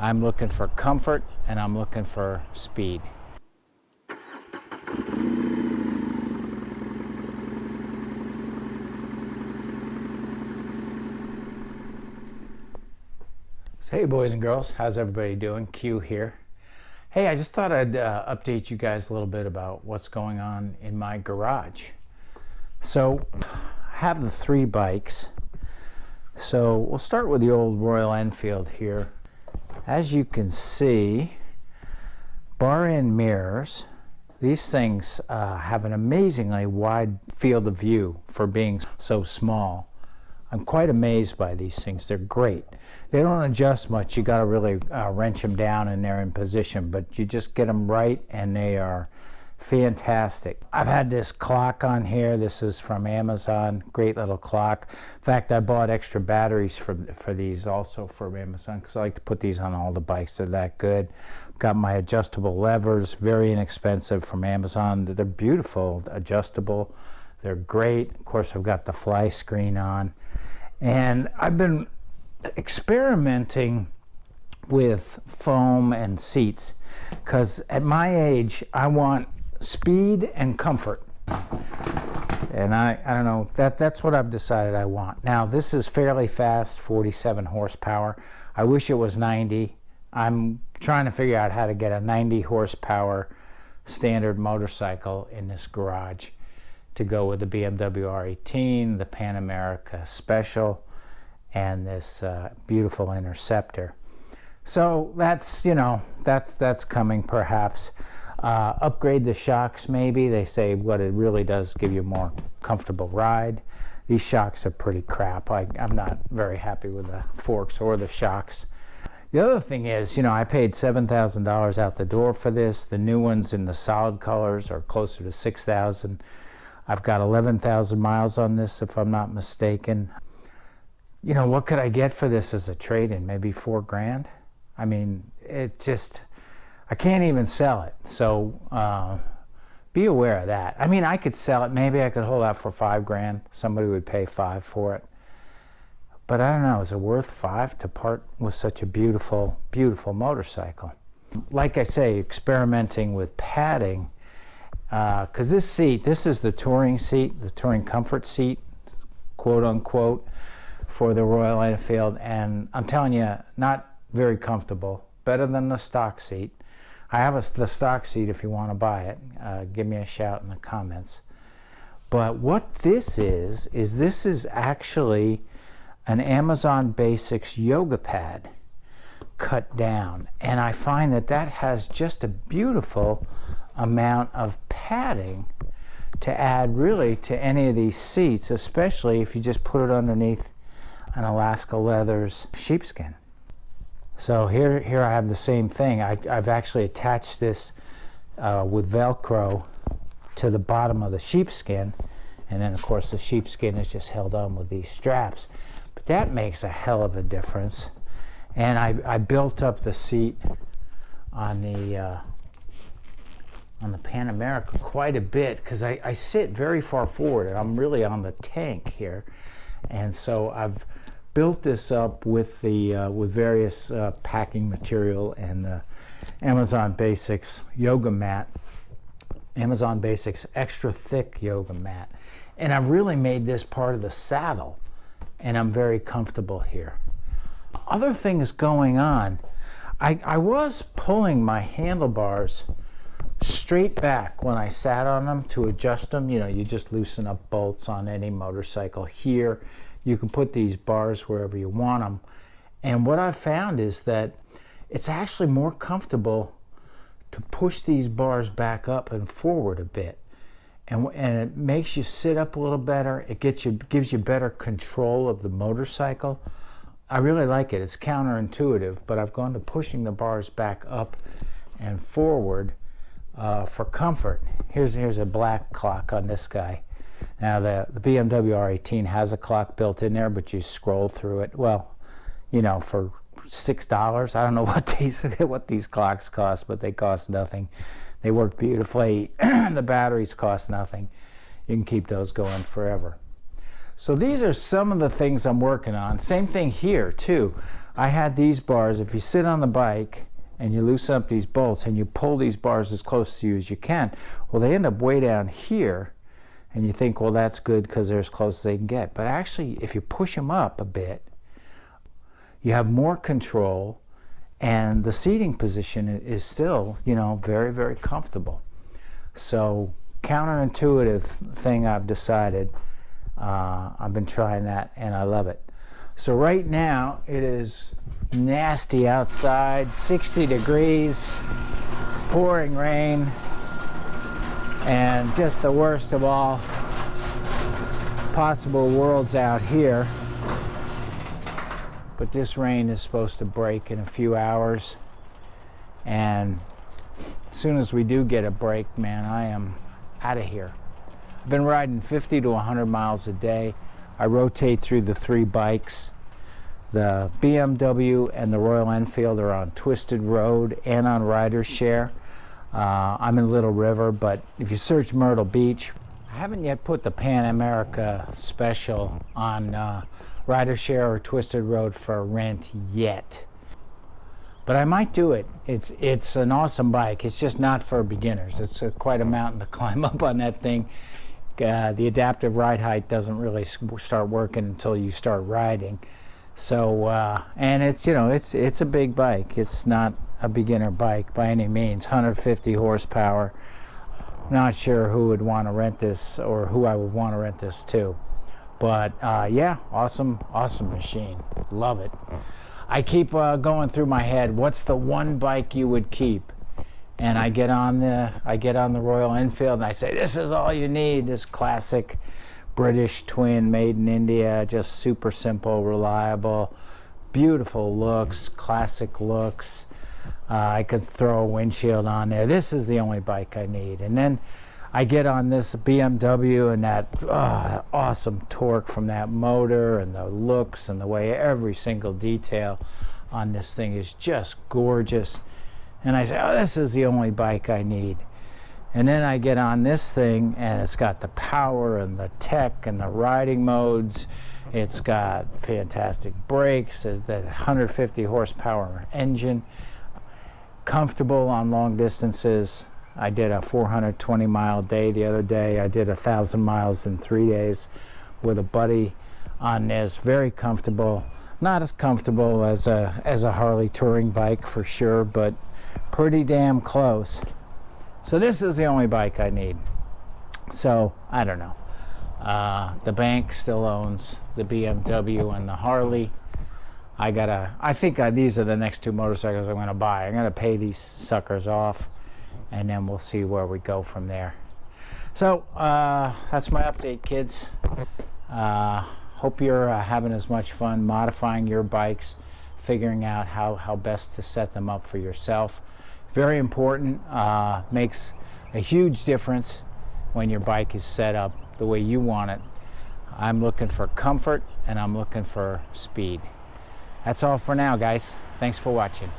I'm looking for comfort and I'm looking for speed. Hey boys and girls, how's everybody doing? Q here. Hey, I just thought I'd update you guys a little bit about what's going on in my garage. So I have the 3 bikes. So we'll start with the old Royal Enfield here. As you can see, bar end mirrors. These things have an amazingly wide field of view for being so small. I'm quite amazed by these things. They're great. They don't adjust much. You got to really wrench them down and they're in position, but you just get them right and they are fantastic. I've had this clock on here. This is from Amazon. Great little clock. In fact, I bought extra batteries for these also from Amazon because I like to put these on all the bikes. They're that good. Got my adjustable levers, very inexpensive, from Amazon. They're beautiful, adjustable. They're great. Of course, I've got the fly screen on. And I've been experimenting with foam and seats because at my age, I want speed and comfort. And I don't know, that's what I've decided I want. Now, this is fairly fast, 47 horsepower. I wish it was 90. I'm trying to figure out how to get a 90 horsepower standard motorcycle in this garage to go with the BMW R18, the Pan America Special, and this beautiful Interceptor. So that's, you know, that's coming perhaps. Upgrade the shocks maybe. They say what it really does give you a more comfortable ride. These shocks are pretty crap. I'm not very happy with the forks or the shocks. The other thing is, you know, I paid $7,000 out the door for this. The new ones in the solid colors are closer to $6,000. I've got 11,000 miles on this, if I'm not mistaken. You know, what could I get for this as a trade-in? Maybe $4,000? I mean, it just, I can't even sell it. So be aware of that. I mean, I could sell it. Maybe I could hold out for $5,000. Somebody would pay $5,000 for it. But I don't know, is it worth $5,000 to part with such a beautiful, beautiful motorcycle? Like I say, experimenting with padding. Because this seat, this is the touring seat, the touring comfort seat, quote unquote, for the Royal Enfield, and I'm telling you, not very comfortable. Better than the stock seat. I have the stock seat if you want to buy it. Give me a shout in the comments. But what this is this is actually an Amazon Basics yoga pad cut down, and I find that has just a beautiful amount of padding to add really to any of these seats, especially if you just put it underneath an Alaska Leathers sheepskin. So here I have the same thing. I've actually attached this with Velcro to the bottom of the sheepskin, and then of course the sheepskin is just held on with these straps. But that makes a hell of a difference. And I built up the seat on the Pan America quite a bit because I sit very far forward and I'm really on the tank here, and so I've built this up with the with various packing material and the Amazon Basics yoga mat, Amazon Basics extra thick yoga mat, and I've really made this part of the saddle, and I'm very comfortable here. Other things going on, I was pulling my handlebars straight back when I sat on them to adjust them. You know, you just loosen up bolts on any motorcycle. Here you can put these bars wherever you want them, and what I've found is that it's actually more comfortable to push these bars back up and forward a bit, and it makes you sit up a little better. It gives you better control of the motorcycle. I really like it. It's counterintuitive, but I've gone to pushing the bars back up and forward for comfort. Here's a black clock on this guy. Now the BMW R18 has a clock built in there, but you scroll through it. Well, you know, for $6. I don't know what these clocks cost, but they cost nothing. They work beautifully. The batteries cost nothing. You can keep those going forever. So these are some of the things I'm working on. Same thing here too. I had these bars. If you sit on the bike and you loosen up these bolts and you pull these bars as close to you as you can, well, they end up way down here, and you think, well, that's good because they're as close as they can get. But actually, if you push them up a bit, you have more control, and the seating position is still, you know, very, very comfortable. So counterintuitive thing I've decided. I've been trying that and I love it. So right now it is nasty outside, 60 degrees, pouring rain, and just the worst of all possible worlds out here. But this rain is supposed to break in a few hours, and as soon as we do get a break, man, I am out of here. I've been riding 50 to 100 miles a day. I rotate through the 3 bikes. The BMW and the Royal Enfield are on Twisted Road and on Rider Share. I'm in Little River, but if you search Myrtle Beach, I haven't yet put the Pan America special on Rider Share or Twisted Road for rent yet. But I might do it. It's an awesome bike. It's just not for beginners. It's quite a mountain to climb up on that thing. The adaptive ride height doesn't really start working until you start riding. So and it's, you know, it's a big bike. It's not a beginner bike by any means. 150 horsepower. Not sure who would want to rent this or who I would want to rent this to. But yeah, awesome machine. Love it. I keep going through my head, what's the one bike you would keep? And I get on the Royal Enfield and I say, this is all you need. This classic British twin made in India, just super simple, reliable, beautiful looks, classic looks. I could throw a windshield on there. This is the only bike I need. And then I get on this BMW and that awesome torque from that motor and the looks and the way every single detail on this thing is just gorgeous. And I say, oh, this is the only bike I need. And then I get on this thing and it's got the power and the tech and the riding modes. It's got fantastic brakes, the 150 horsepower engine, comfortable on long distances. I did a 420 mile day the other day. I did 1,000 miles in 3 days with a buddy on this. Very comfortable. Not as comfortable as a Harley touring bike for sure, but pretty damn close. So this is the only bike I need. So I don't know. The bank still owns the BMW and the Harley. I think these are the next 2 motorcycles I'm going to buy. I'm going to pay these suckers off, and then we'll see where we go from there. So that's my update, kids. Hope you're having as much fun modifying your bikes, figuring out how best to set them up for yourself. Very important. Makes a huge difference when your bike is set up the way you want it. I'm looking for comfort and I'm looking for speed. That's all for now, guys. Thanks for watching.